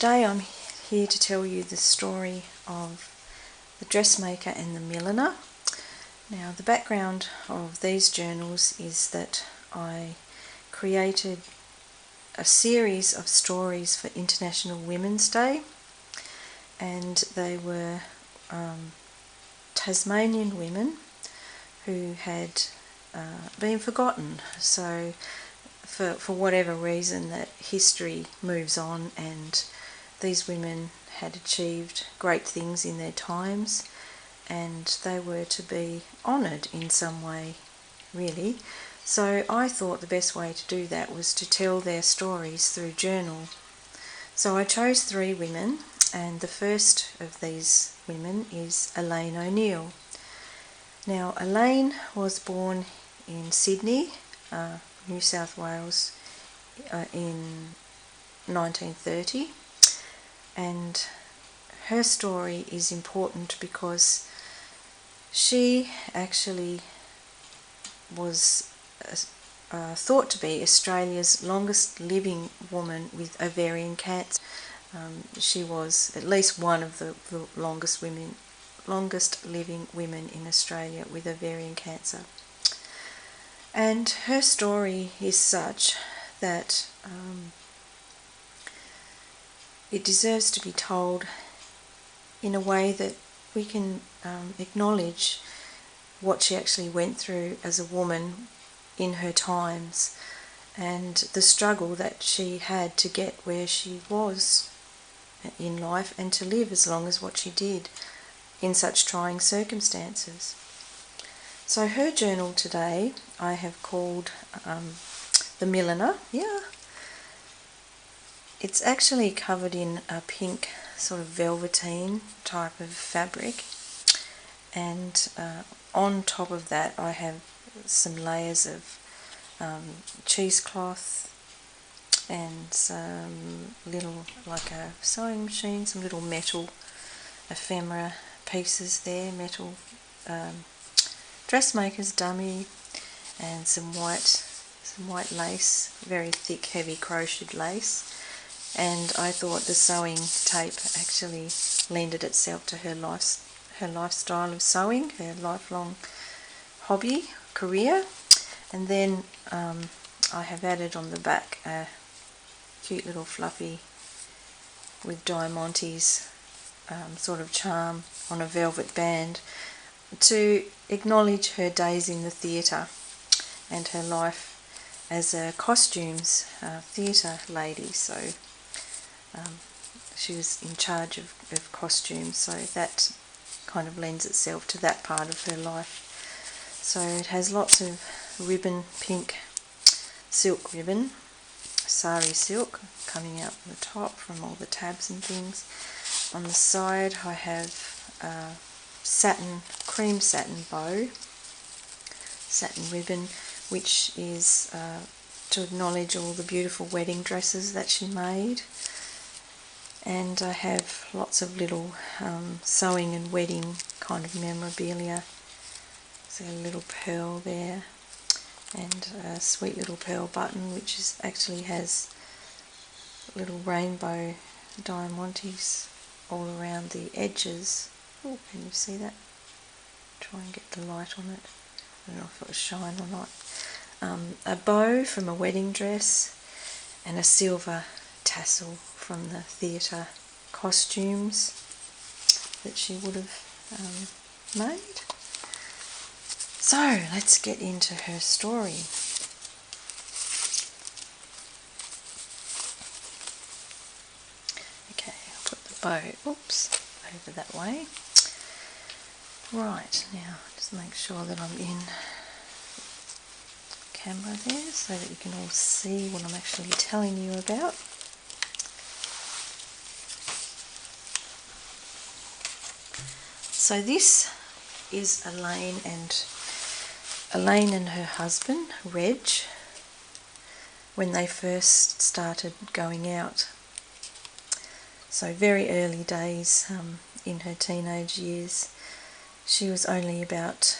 today I'm here to tell you the story of the dressmaker and the milliner. Now, the background of these journals is that I created a series of stories for International Women's Day, and they were Tasmanian women who had been forgotten. So for whatever reason, that history moves on, and these women had achieved great things in their times, and they were to be honoured in some way, really. So I thought the best way to do that was to tell their stories through journal. So I chose 3 women, and the first of these women is Elaine O'Neill. Now, Elaine was born in Sydney, New South Wales, in 1930, and her story is important because she actually was thought to be Australia's longest living woman with ovarian cancer. She was at least one of the longest living women in Australia with ovarian cancer. And her story is such that it deserves to be told in a way that we can acknowledge what she actually went through as a woman in her times, and the struggle that she had to get where she was in life and to live as long as what she did in such trying circumstances. So her journal today I have called The Milliner. Yeah. It's actually covered in a pink sort of velveteen type of fabric, and on top of that I have some layers of cheesecloth and some little, like a sewing machine, some little metal ephemera pieces there, metal dressmaker's dummy, and some white lace, very thick, heavy crocheted lace. And I thought the sewing tape actually lended itself to her lifestyle of sewing, her lifelong hobby, career. And then I have added on the back a cute little fluffy with diamantes sort of charm on a velvet band to acknowledge her days in the theatre and her life as a costumes theatre lady. So she was in charge of costumes, so that kind of lends itself to that part of her life. So it has lots of ribbon, pink silk ribbon, sari silk coming out the top from all the tabs and things. On the side I have a cream satin bow, satin ribbon, which is to acknowledge all the beautiful wedding dresses that she made. And I have lots of little sewing and wedding kind of memorabilia. So a little pearl there, and a sweet little pearl button, which actually has little rainbow diamantes all around the edges. Oh, can you see that? Try and get the light on it. I don't know if it will shine or not. A bow from a wedding dress, and a silver tassel from the theatre costumes that she would have made. So let's get into her story. Okay, I'll put the bow, over that way. Right, now just make sure that I'm in camera there so that you can all see what I'm actually telling you about. So this is Elaine and her husband, Reg, when they first started going out. So very early days in her teenage years. She was only about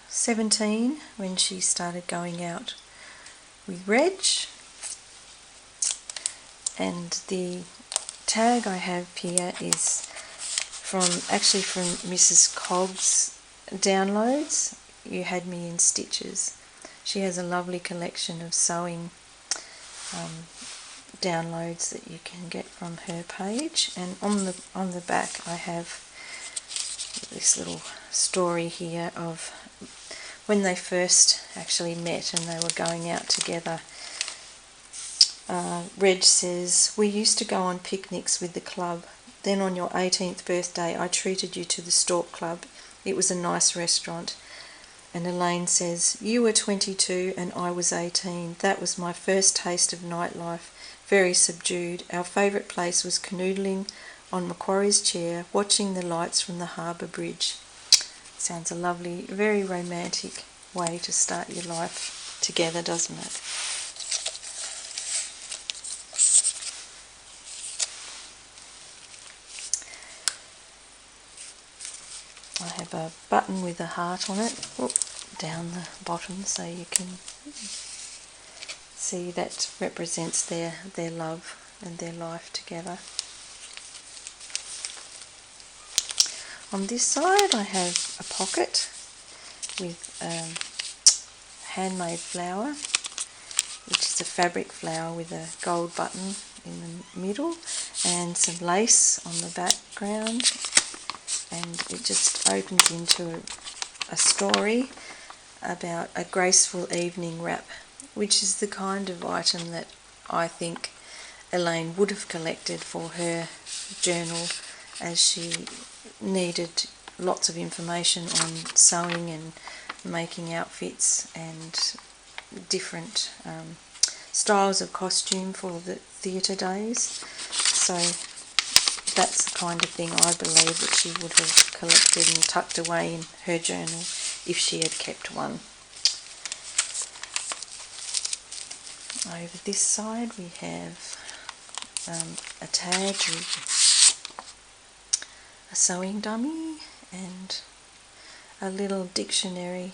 17 when she started going out with Reg, and the tag I have here is actually from Mrs. Cogg's downloads. You Had Me in Stitches. She has a lovely collection of sewing downloads that you can get from her page, and on the back I have this little story here of when they first actually met and they were going out together. Reg says, "We used to go on picnics with the club. Then on your 18th birthday I treated you to the Stork Club. It was a nice restaurant." And Elaine says, "You were 22 and I was 18. That was my first taste of nightlife. Very subdued. Our favourite place was canoodling on Macquarie's chair, watching the lights from the harbour bridge." Sounds a lovely, very romantic way to start your life together, doesn't it? I have a button with a heart on it down the bottom, so you can see that represents their love and their life together. On this side I have a pocket with handmade flower, which is a fabric flower with a gold button in the middle and some lace on the background, and it just opens into a story about a graceful evening wrap, which is the kind of item that I think Elaine would have collected for her journal, as she needed lots of information on sewing and making outfits and different styles of costume for the theatre days. So that's the kind of thing I believe that she would have collected and tucked away in her journal if she had kept one. Over this side we have a tag with a sewing dummy and a little dictionary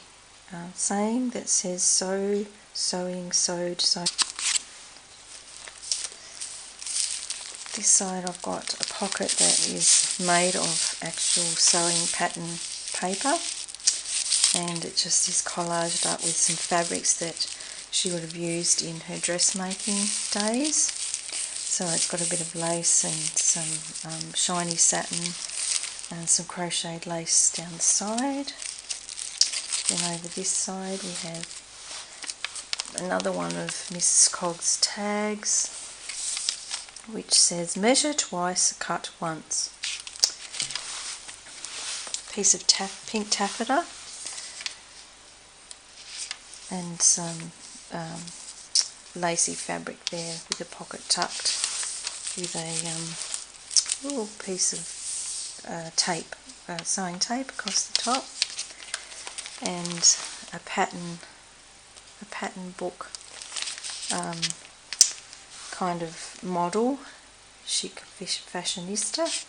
saying that says sew, sewing, sewed, sew. This side I've got a pocket that is made of actual sewing pattern paper, and it just is collaged up with some fabrics that she would have used in her dressmaking days. So it's got a bit of lace and some shiny satin and some crocheted lace down the side. Then over this side we have another one of Mrs. Cogg's tags, which says measure twice, cut once. Piece of pink taffeta and some lacy fabric there with a pocket tucked with a little piece of tape, sewing tape across the top, and a pattern book kind of model, chic fashionista.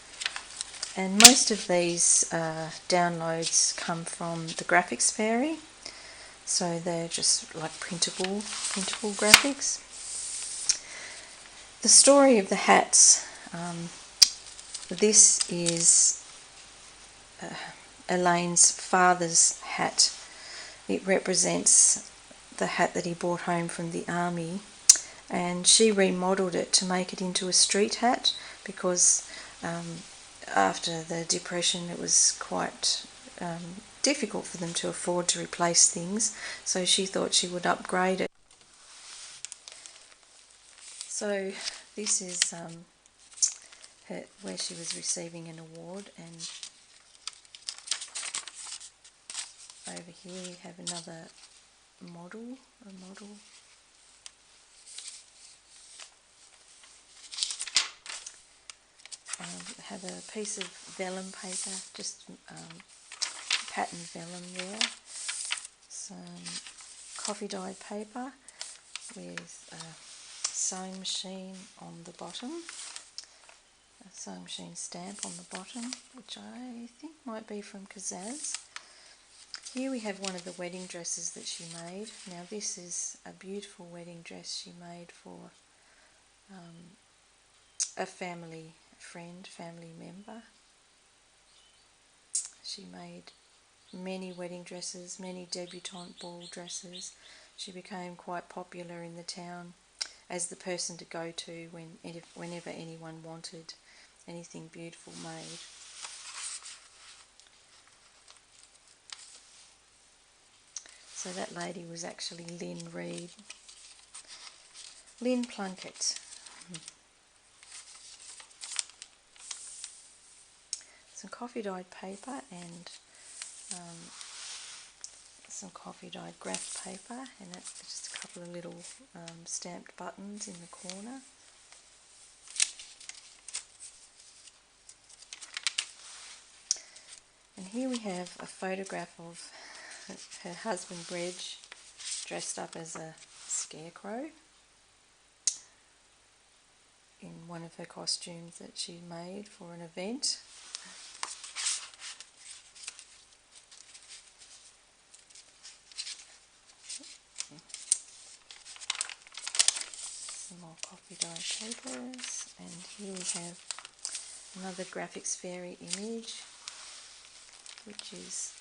And most of these downloads come from the Graphics Fairy, so they're just like printable graphics. The story of the hats. This is Elaine's father's hat. It represents the hat that he brought home from the army, and she remodelled it to make it into a street hat because after the Depression it was quite difficult for them to afford to replace things, so she thought she would upgrade it. So this is where she was receiving an award, and over here we have another model. Have a piece of vellum paper, just pattern vellum there, some coffee dyed paper with a sewing machine on the bottom, a sewing machine stamp on the bottom, which I think might be from Kazaz. Here we have one of the wedding dresses that she made. Now this is a beautiful wedding dress she made for a family friend, family member. She made many wedding dresses, many debutante ball dresses. She became quite popular in the town as the person to go to whenever anyone wanted anything beautiful made. So that lady was actually Lynn Plunkett. Some coffee dyed paper and some coffee dyed graph paper, and just a couple of little stamped buttons in the corner. And here we have a photograph of her husband Reg dressed up as a scarecrow in one of her costumes that she made for an event. Some more coffee dyed papers, and here we have another graphics fairy image, which is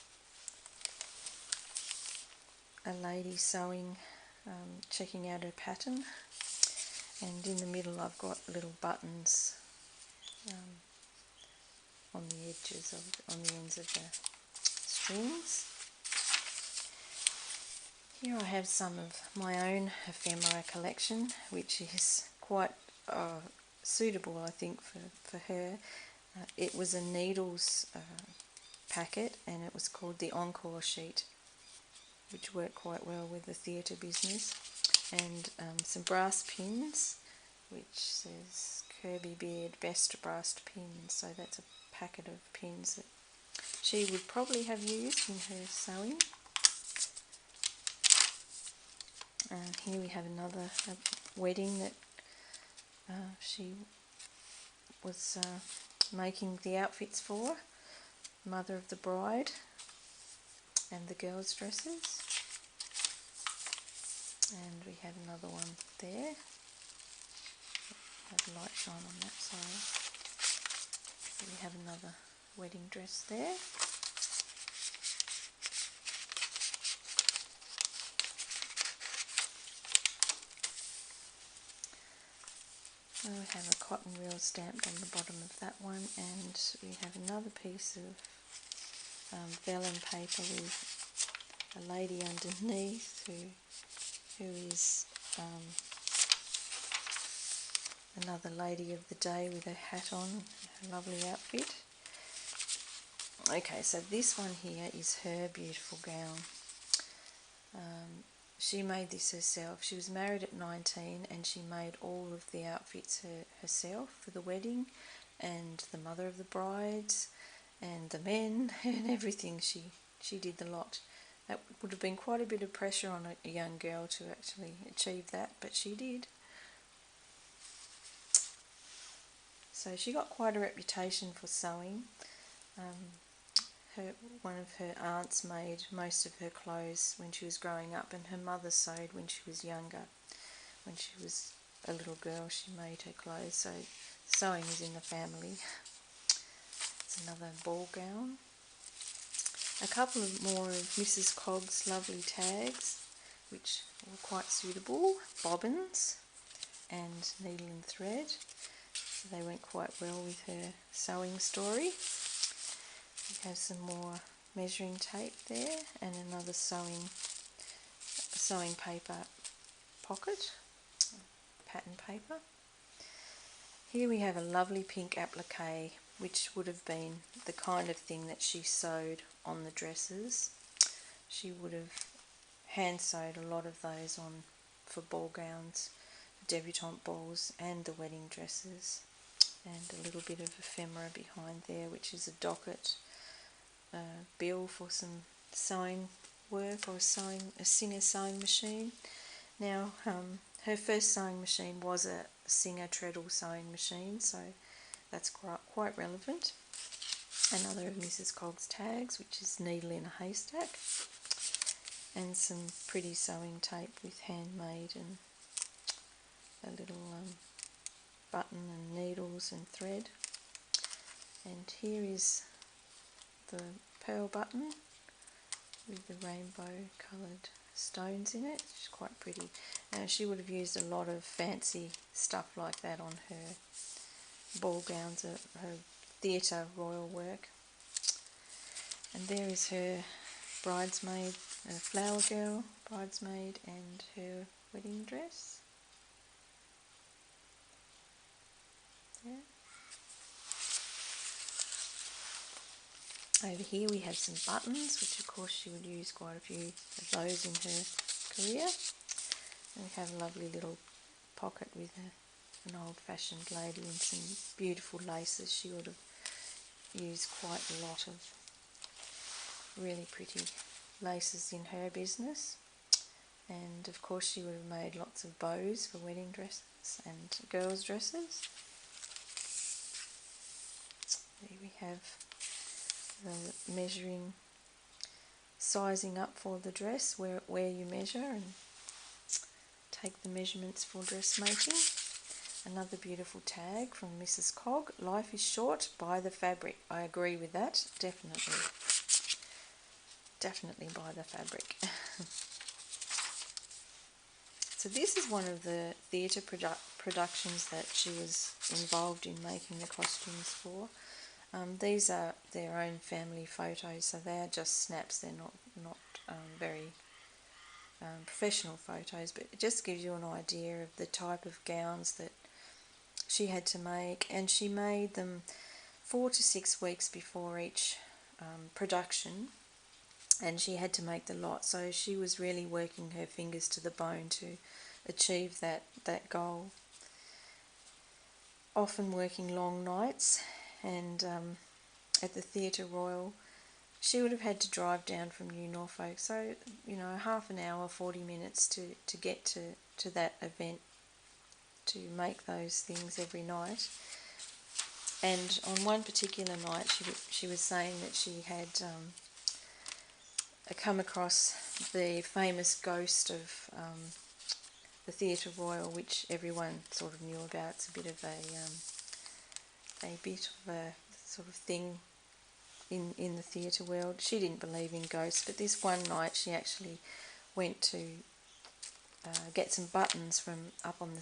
a lady sewing, checking out her pattern, and in the middle I've got little buttons on the ends of the strings. Here I have some of my own ephemera collection, which is quite suitable, I think, for her. It was a needles packet, and it was called the Encore sheet, which worked quite well with the theatre business, and some brass pins, which says Kirby Beard Best Brass Pins. So that's a packet of pins that she would probably have used in her sewing. And here we have another wedding that she was making the outfits for, mother of the bride and the girls' dresses. And we have another one there. Have a light shine on that side. We have another wedding dress there. We have a cotton reel stamped on the bottom of that one, and we have another piece of vellum paper with a lady underneath who is another lady of the day with her hat on, a lovely outfit. Okay, so this one here is her beautiful gown. She made this herself. She was married at 19, and she made all of the outfits herself for the wedding, and the mother of the brides, and the men, and everything. She did the lot. That would have been quite a bit of pressure on a young girl to actually achieve that, but she did. So she got quite a reputation for sewing. One of her aunts made most of her clothes when she was growing up, and her mother sewed when she was younger. When she was a little girl, she made her clothes, so sewing is in the family. It's another ball gown. A couple of more of Mrs. Cogg's lovely tags, which were quite suitable. Bobbins and needle and thread. So they went quite well with her sewing story. We have some more measuring tape there, and another sewing paper pocket, pattern paper. Here we have a lovely pink applique, which would have been the kind of thing that she sewed on the dresses. She would have hand sewed a lot of those on for ball gowns, debutante balls, and the wedding dresses. And a little bit of ephemera behind there, which is a docket bill for some sewing work, or a Singer sewing machine. Now, her first sewing machine was a Singer treadle sewing machine, so that's quite relevant. Another of Mrs. Cogg's tags, which is needle in a haystack, and some pretty sewing tape with handmade and a little button and needles and thread. And here is the pearl button with the rainbow coloured stones in it. It's quite pretty. Now she would have used a lot of fancy stuff like that on her ball gowns, her theatre royal work. And there is her bridesmaid, flower girl bridesmaid, and her wedding dress. Yeah. Over here we have some buttons, which of course she would use quite a few of those in her career. And we have a lovely little pocket with an old-fashioned lady and some beautiful laces. She would have used quite a lot of really pretty laces in her business. And of course she would have made lots of bows for wedding dresses and girls' dresses. There we have the measuring, sizing up for the dress, where you measure and take the measurements for dressmaking. Another beautiful tag from Mrs. Cog. Life is short, buy the fabric. I agree with that, definitely. Definitely buy the fabric. So this is one of the theatre productions that she was involved in making the costumes for. These are their own family photos, so they are just snaps. They're not very professional photos, but it just gives you an idea of the type of gowns that she had to make, and she made them 4 to 6 weeks before each production, and she had to make the lot, so she was really working her fingers to the bone to achieve that goal. Often working long nights, and at the Theatre Royal she would have had to drive down from New Norfolk, so half an hour, 40 minutes to get to that event, to make those things every night. And on one particular night she was saying that she had come across the famous ghost of the Theatre Royal, which everyone sort of knew about. It's a bit of a sort of thing in the theatre world. She didn't believe in ghosts, but this one night she actually went to get some buttons from up on the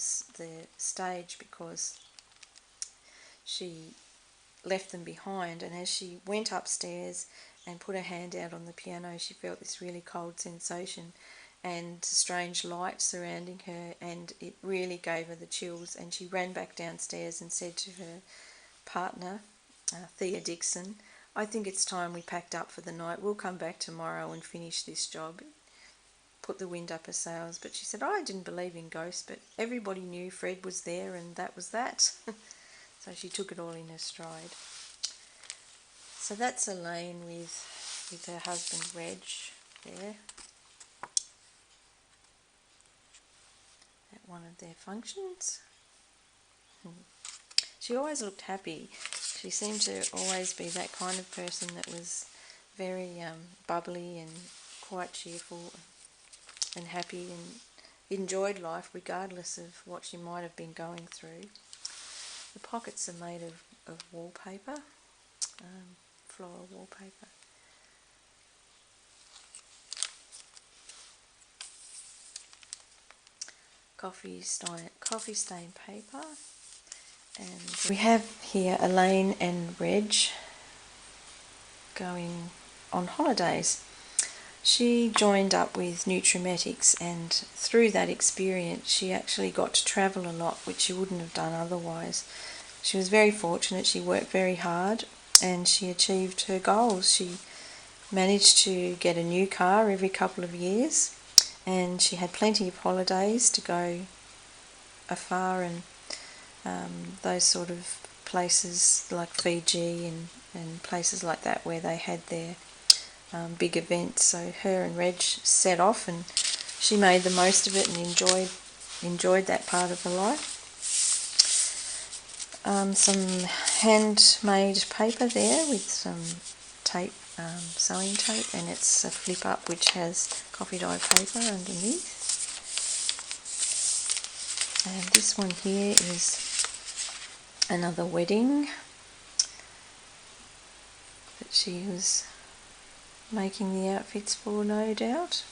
stage, because she left them behind, and as she went upstairs and put her hand out on the piano, she felt this really cold sensation and strange light surrounding her, and it really gave her the chills, and she ran back downstairs and said to her partner, Thea Dixon, I think it's time we packed up for the night. We'll come back tomorrow and finish this job. Put the wind up her sails. But she said, I didn't believe in ghosts, but everybody knew Fred was there, and that was that. So she took it all in her stride. So that's Elaine with her husband Reg there at one of their functions. She always looked happy. She seemed to always be that kind of person that was very bubbly and quite cheerful and happy, and enjoyed life regardless of what she might have been going through. The pockets are made of wallpaper, floral wallpaper. Coffee stain paper. And we have here Elaine and Reg going on holidays. She joined up with Nutrimetics, and through that experience she actually got to travel a lot, which she wouldn't have done otherwise. She was very fortunate. She worked very hard and she achieved her goals. She managed to get a new car every couple of years, and she had plenty of holidays to go afar, and those sort of places like Fiji and places like that where they had their big events. So her and Reg set off, and she made the most of it and enjoyed that part of her life. Some handmade paper there with some tape, sewing tape, and it's a flip up which has coffee dye paper underneath. And this one here is another wedding that she was making the outfits for, no doubt.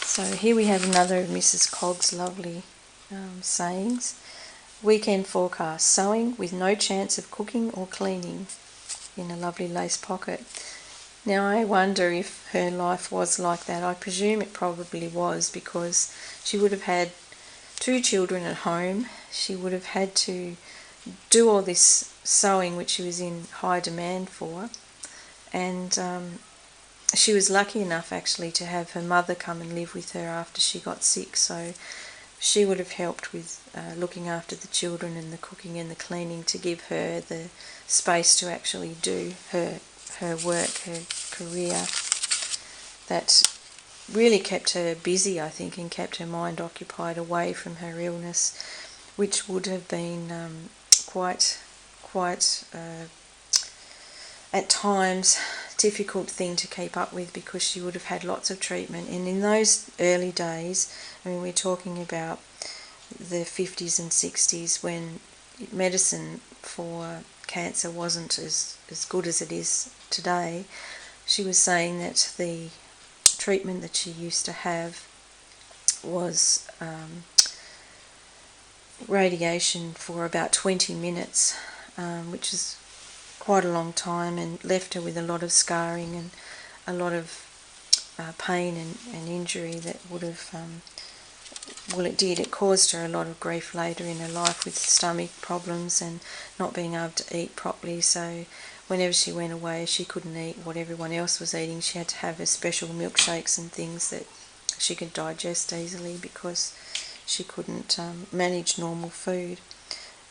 So here we have another of Mrs. Cogg's lovely sayings. Weekend forecast: sewing with no chance of cooking or cleaning, in a lovely lace pocket. Now I wonder if her life was like that. I presume it probably was, because she would have had 2 children at home. She would have had to do all this sewing, which she was in high demand for, and she was lucky enough actually to have her mother come and live with her after she got sick, so she would have helped with looking after the children and the cooking and the cleaning to give her the space to actually do her work, her career. That really kept her busy, I think, and kept her mind occupied away from her illness, which would have been quite at times difficult thing to keep up with, because she would have had lots of treatment. And in those early days, I mean, we're talking about the 50s and 60s, when medicine for cancer wasn't as good as it is today. She was saying that the treatment that she used to have was radiation for about 20 minutes, which is quite a long time, and left her with a lot of scarring and a lot of pain and injury that would have, it caused her a lot of grief later in her life, with stomach problems and not being able to eat properly. So whenever she went away, she couldn't eat what everyone else was eating. She had to have her special milkshakes and things that she could digest easily, because she couldn't manage normal food.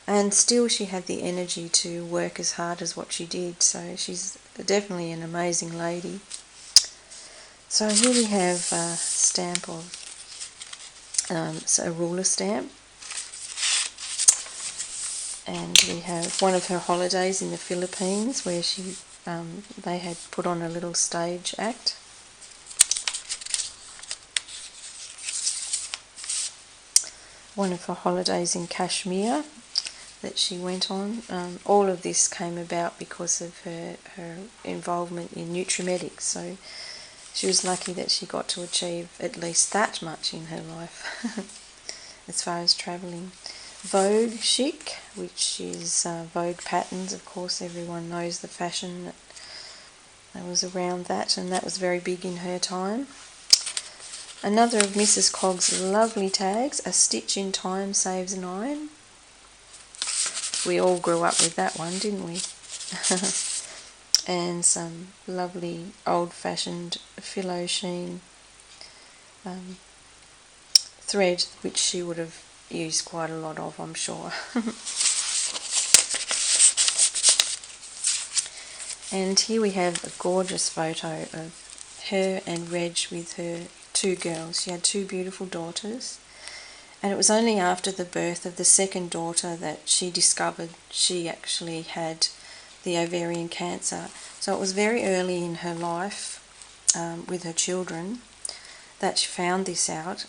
And still she had the energy to work as hard as what she did. So she's definitely an amazing lady. So here we have a stamp of, a ruler stamp. And we have one of her holidays in the Philippines, where they had put on a little stage act. One of her holidays in Kashmir that she went on. All of this came about because of her involvement in nutrimedics, so she was lucky that she got to achieve at least that much in her life as far as travelling. Vogue chic, which is Vogue patterns. Of course, everyone knows the fashion that was around that, and that was very big in her time. Another of Mrs. Cogg's lovely tags: a stitch in time saves an iron. We all grew up with that one, didn't we? And some lovely old-fashioned phyllo sheen thread, which she would have used quite a lot of, I'm sure. And here we have a gorgeous photo of her and Reg with her 2 girls. She had 2 beautiful daughters. And it was only after the birth of the second daughter that she discovered she actually had the ovarian cancer. So it was very early in her life, with her children, that she found this out.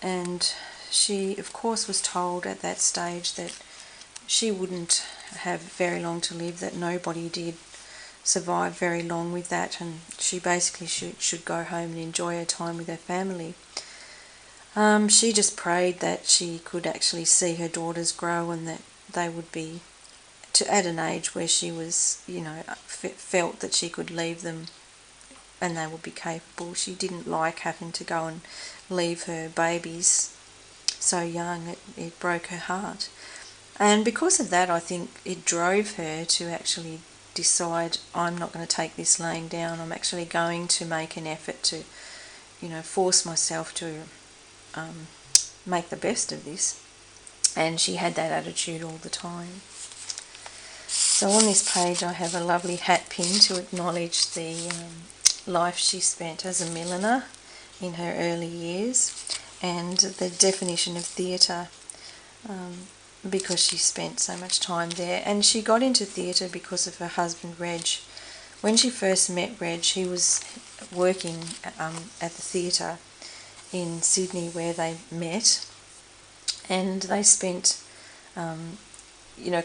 And she, of course, was told at that stage that she wouldn't have very long to live, that nobody did survive very long with that, and she basically should go home and enjoy her time with her family. She just prayed that she could actually see her daughters grow, and that they would be at an age where she was, felt that she could leave them and they would be capable. She didn't like having to go and leave her babies so young. It broke her heart. And because of that, I think it drove her to actually decide, I'm not going to take this laying down. I'm actually going to make an effort to, force myself to make the best of this. And she had that attitude all the time. So on this page I have a lovely hat pin to acknowledge the life she spent as a milliner in her early years, and the definition of theatre, because she spent so much time there. And she got into theatre because of her husband Reg. When she first met Reg, he was working at the theatre in Sydney where they met, and they spent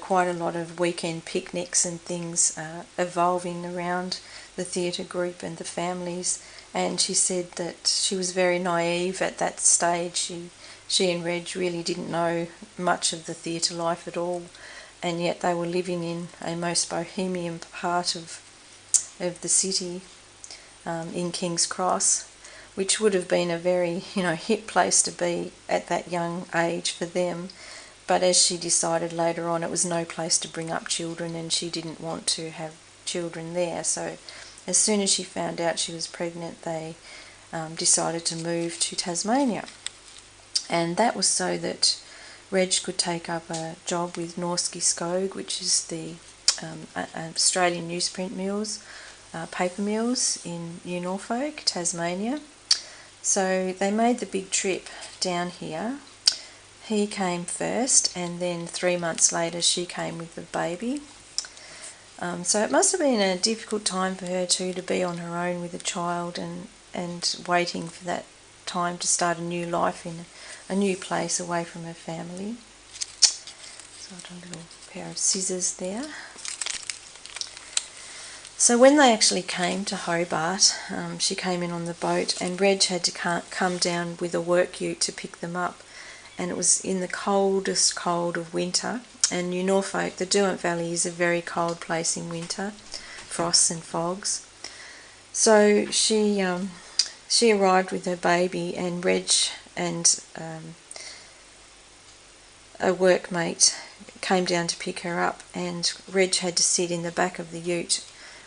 quite a lot of weekend picnics and things evolving around the theatre group and the families. And she said that she was very naive at that stage. She and Reg really didn't know much of the theatre life at all, and yet they were living in a most bohemian part of the city in King's Cross, which would have been a very hip place to be at that young age for them. But as she decided later on, it was no place to bring up children, and she didn't want to have children there. So as soon as she found out she was pregnant, they decided to move to Tasmania. And that was so that Reg could take up a job with Norske Skog, which is the Australian newsprint mills, paper mills in New Norfolk, Tasmania. So they made the big trip down here. He came first, and then 3 months later she came with the baby. So it must have been a difficult time for her too, to be on her own with a child and waiting for that time to start a new life in a new place away from her family. So I've got a little pair of scissors there. So when they actually came to Hobart, she came in on the boat, and Reg had to come down with a work ute to pick them up. And it was in the coldest cold of winter, and New Norfolk, the Derwent Valley, is a very cold place in winter, frosts and fogs. So she arrived with her baby, and Reg and a workmate came down to pick her up, and Reg had to sit in the back of the ute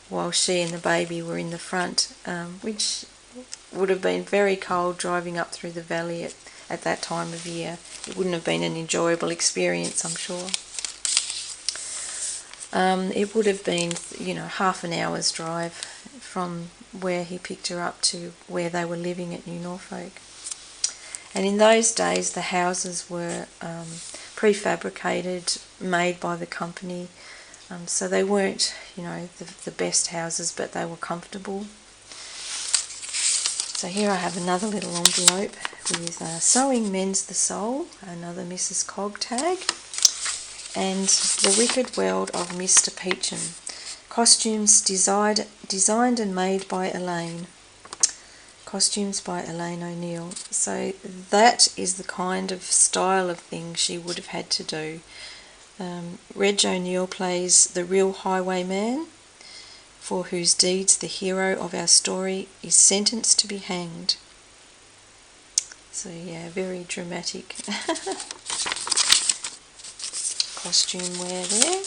while she and the baby were in the front, which would have been very cold driving up through the valley at that time of year. It wouldn't have been an enjoyable experience, I'm sure. It would have been, half an hour's drive from where he picked her up to where they were living at New Norfolk. And in those days the houses were prefabricated, made by the company, so they weren't, the best houses, but they were comfortable. So here I have another little envelope with Sewing Mends the Soul, another Mrs. Cog tag, and The Wicked World of Mr. Peachum. Costumes designed and made by Elaine. Costumes by Elaine O'Neill. So that is the kind of style of thing she would have had to do. Reg O'Neill plays the real highwayman, for whose deeds the hero of our story is sentenced to be hanged. So yeah, very dramatic costume wear there.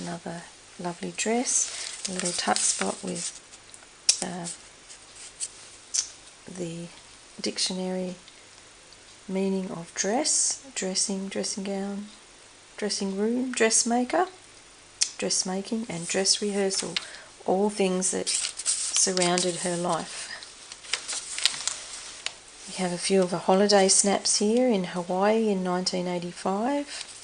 Another lovely dress, a little tuck spot with the dictionary meaning of dress, dressing, dressing gown, dressing room, dressmaker, dressmaking, and dress rehearsal, all things that surrounded her life. We have a few of the holiday snaps here in Hawaii in 1985.